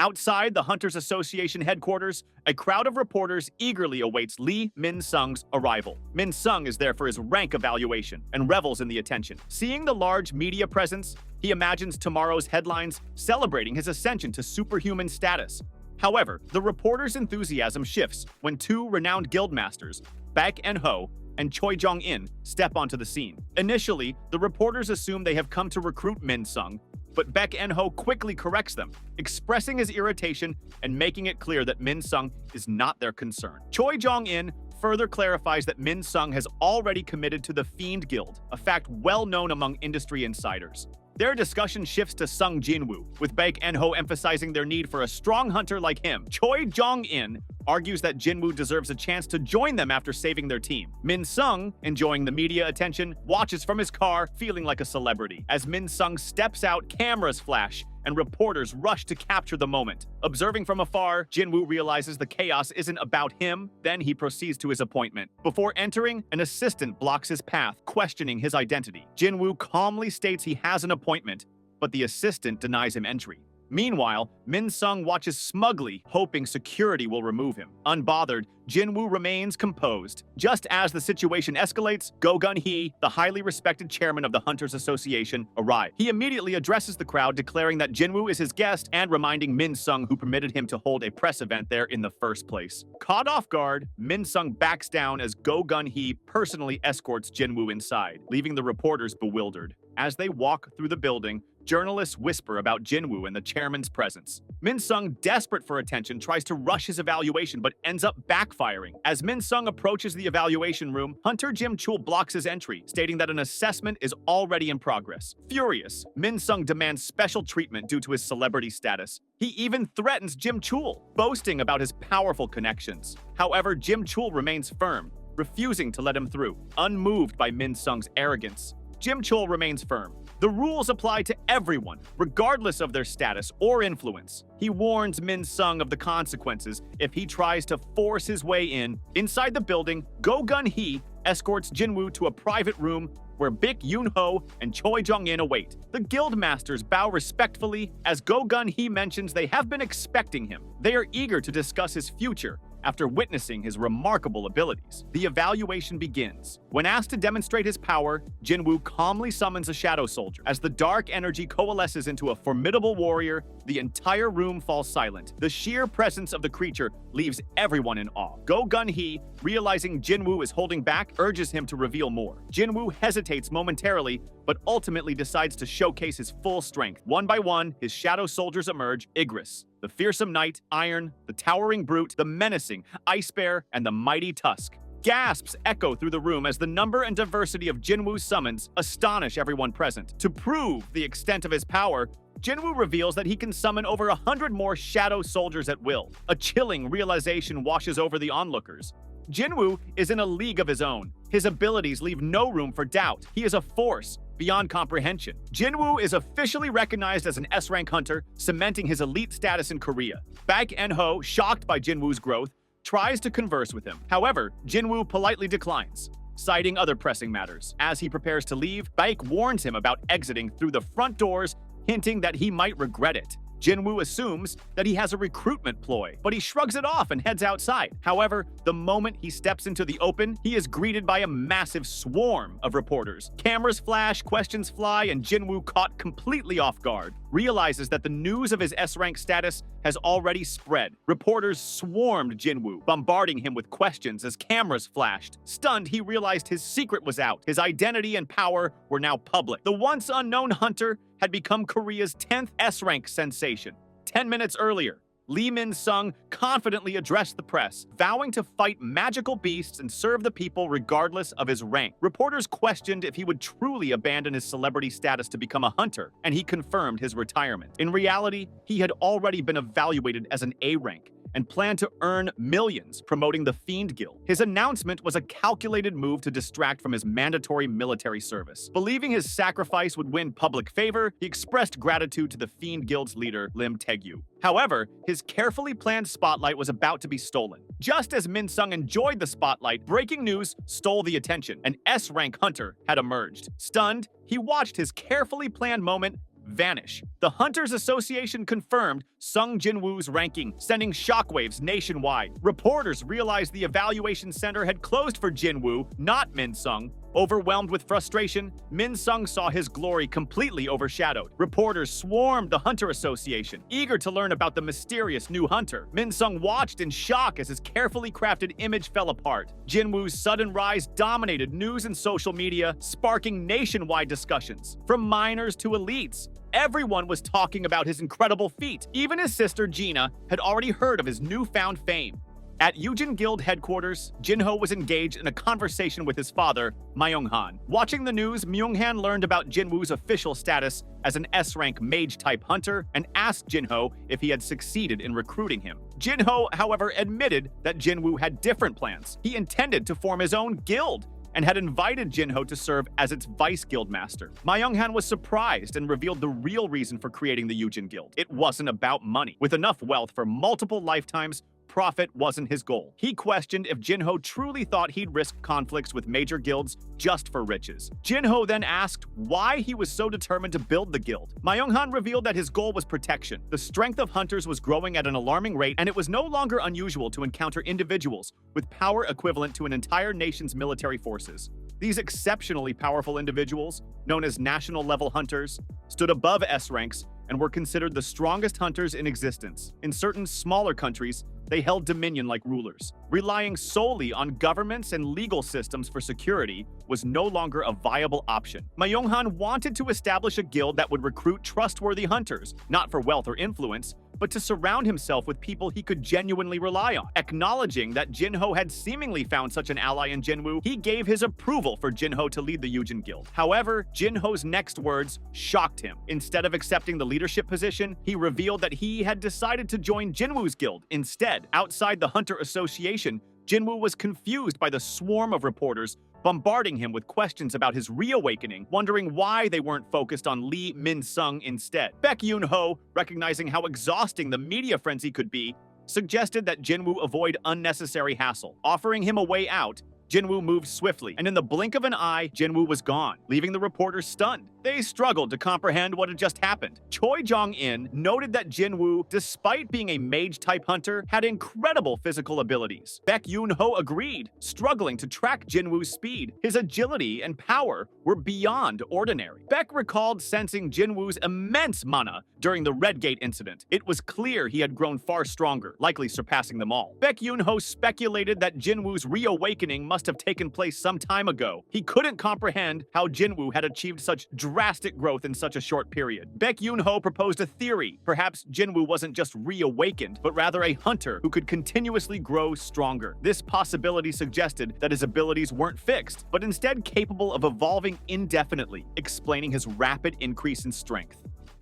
Outside the Hunters Association headquarters, a crowd of reporters eagerly awaits Lee Min-sung's arrival. Min-sung is there for his rank evaluation and revels in the attention. Seeing the large media presence, he imagines tomorrow's headlines celebrating his ascension to superhuman status. However, the reporters' enthusiasm shifts when two renowned guildmasters, Baek and Ho and Choi Jong-in, step onto the scene. Initially, the reporters assume they have come to recruit Min-sung, but Baek and Ho quickly corrects them, expressing his irritation and making it clear that Min-sung is not their concern. Choi Jong-in further clarifies that Min-sung has already committed to the Fiend Guild, a fact well known among industry insiders. Their discussion shifts to Sung Jin-Woo, with Baek and Ho emphasizing their need for a strong hunter like him. Choi Jong-in argues that Jin-Woo deserves a chance to join them after saving their team. Min-sung, enjoying the media attention, watches from his car, feeling like a celebrity. As Min-sung steps out, cameras flash, and reporters rush to capture the moment. Observing from afar, Jin-Woo realizes the chaos isn't about him, then he proceeds to his appointment. Before entering, an assistant blocks his path, questioning his identity. Jin-Woo calmly states he has an appointment, but the assistant denies him entry. Meanwhile, Min-sung watches smugly, hoping security will remove him. Unbothered, Jin-Woo remains composed. Just as the situation escalates, Go Gun-hee, the highly respected chairman of the Hunters Association, arrives. He immediately addresses the crowd, declaring that Jin-Woo is his guest and reminding Min-sung who permitted him to hold a press event there in the first place. Caught off guard, Min-sung backs down as Go Gun-hee personally escorts Jin-Woo inside, leaving the reporters bewildered. As they walk through the building, journalists whisper about Jin-Woo in the chairman's presence. Min-sung, desperate for attention, tries to rush his evaluation but ends up backfiring. As Min-sung approaches the evaluation room, Hunter Jim-chul blocks his entry, stating that an assessment is already in progress. Furious, Min-sung demands special treatment due to his celebrity status. He even threatens Jim-chul, boasting about his powerful connections. However, Jim-chul remains firm, refusing to let him through, unmoved by Min-sung's arrogance. Jim-chul remains firm. The rules apply to everyone, regardless of their status or influence. He warns Min-sung of the consequences if he tries to force his way in. Inside the building, Go Gun-hee escorts Jin-Woo to a private room where Baek Yoon-ho and Choi Jong-in await. The guildmasters bow respectfully as Go Gun-hee mentions they have been expecting him. They are eager to discuss his future after witnessing his remarkable abilities. The evaluation begins. When asked to demonstrate his power, Jin-Woo calmly summons a shadow soldier. As the dark energy coalesces into a formidable warrior, the entire room falls silent. The sheer presence of the creature leaves everyone in awe. Go Gun-hee, realizing Jin-Woo is holding back, urges him to reveal more. Jin-Woo hesitates momentarily, but ultimately decides to showcase his full strength. One by one, his shadow soldiers emerge: Igris, the fearsome knight, Iron, the towering brute, the menacing Ice Bear, and the mighty Tusk. Gasps echo through the room as the number and diversity of Jin-Woo's summons astonish everyone present. To prove the extent of his power, Jin-Woo reveals that he can summon over 100 more shadow soldiers at will. A chilling realization washes over the onlookers. Jin-Woo is in a league of his own. His abilities leave no room for doubt. He is a force beyond comprehension. Jin-Woo is officially recognized as an S-rank hunter, cementing his elite status in Korea. Baek and Ho, shocked by Jin-Woo's growth, tries to converse with him. However, Jin-Woo politely declines, citing other pressing matters. As he prepares to leave, Baek warns him about exiting through the front doors, hinting that he might regret it. Jin-Woo assumes that he has a recruitment ploy, but he shrugs it off and heads outside. However, the moment he steps into the open, he is greeted by a massive swarm of reporters. Cameras flash, questions fly, and Jin-Woo, caught completely off guard, realizes that the news of his S-rank status has already spread. Reporters swarmed Jin-Woo, bombarding him with questions as cameras flashed. Stunned, he realized his secret was out. His identity and power were now public. The once unknown hunter had become Korea's 10th S-rank sensation. 10 minutes earlier, Lee Min-sung confidently addressed the press, vowing to fight magical beasts and serve the people regardless of his rank. Reporters questioned if he would truly abandon his celebrity status to become a hunter, and he confirmed his retirement. In reality, he had already been evaluated as an A rank and planned to earn millions promoting the Fiend Guild. His announcement was a calculated move to distract from his mandatory military service. Believing his sacrifice would win public favor, he expressed gratitude to the Fiend Guild's leader, Lim Tae-gyu. However, his carefully planned spotlight was about to be stolen. Just as Min-sung enjoyed the spotlight, breaking news stole the attention. An S-rank hunter had emerged. Stunned, he watched his carefully planned moment vanish. The Hunters Association confirmed Sung Jin-Woo's ranking, sending shockwaves nationwide. Reporters realized the evaluation center had closed for Jin-Woo, not Min-Sung. Overwhelmed with frustration, Min-Sung saw his glory completely overshadowed. Reporters swarmed the Hunter Association, eager to learn about the mysterious new hunter. Min-Sung watched in shock as his carefully crafted image fell apart. Jin-Woo's sudden rise dominated news and social media, sparking nationwide discussions. From minors to elites, everyone was talking about his incredible feat. Even his sister Gina had already heard of his newfound fame. At Yujin Guild headquarters, Jin-Ho was engaged in a conversation with his father, Myung-han. Watching the news, Myung-han learned about Jin-Woo's official status as an S-rank mage-type hunter and asked Jin-Ho if he had succeeded in recruiting him. Jin-Ho, however, admitted that Jin-Woo had different plans. He intended to form his own guild and had invited Jin-Ho to serve as its vice guildmaster. Myung-han was surprised and revealed the real reason for creating the Yujin Guild. It wasn't about money. With enough wealth for multiple lifetimes, profit wasn't his goal. He questioned if Jin-Ho truly thought he'd risk conflicts with major guilds just for riches. Jin-Ho then asked why he was so determined to build the guild. Myung-han revealed that his goal was protection. The strength of hunters was growing at an alarming rate, and it was no longer unusual to encounter individuals with power equivalent to an entire nation's military forces. These exceptionally powerful individuals, known as national-level hunters, stood above S ranks and were considered the strongest hunters in existence. In certain smaller countries, they held dominion like rulers. Relying solely on governments and legal systems for security was no longer a viable option. Myung-han wanted to establish a guild that would recruit trustworthy hunters, not for wealth or influence, but to surround himself with people he could genuinely rely on. Acknowledging that Jin-Ho had seemingly found such an ally in Jin-Woo, he gave his approval for Jin-Ho to lead the Yujin Guild. However, Jin-Ho's next words shocked him. Instead of accepting the leadership position, he revealed that he had decided to join Jin-Woo's guild instead. Outside the Hunter Association, Jin-Woo was confused by the swarm of reporters bombarding him with questions about his reawakening, wondering why they weren't focused on Lee Min-Sung instead. Baek Yoon-ho, recognizing how exhausting the media frenzy could be, suggested that Jin-Woo avoid unnecessary hassle. Offering him a way out, Jin-Woo moved swiftly, and in the blink of an eye, Jin-Woo was gone, leaving the reporters stunned. They struggled to comprehend what had just happened. Choi Jong-in noted that Jin-Woo, despite being a mage-type hunter, had incredible physical abilities. Baek Yoon-ho agreed, struggling to track Jin-Woo's speed. His agility and power were beyond ordinary. Baek recalled sensing Jin-Woo's immense mana during the Red Gate incident. It was clear he had grown far stronger, likely surpassing them all. Baek Yoon-ho speculated that Jin-Woo's reawakening must have taken place some time ago. He couldn't comprehend how Jin-Woo had achieved such drastic growth in such a short period. Baek Yoon-ho proposed a theory. Perhaps Jin-Woo wasn't just reawakened, but rather a hunter who could continuously grow stronger. This possibility suggested that his abilities weren't fixed, but instead capable of evolving indefinitely, explaining his rapid increase in strength.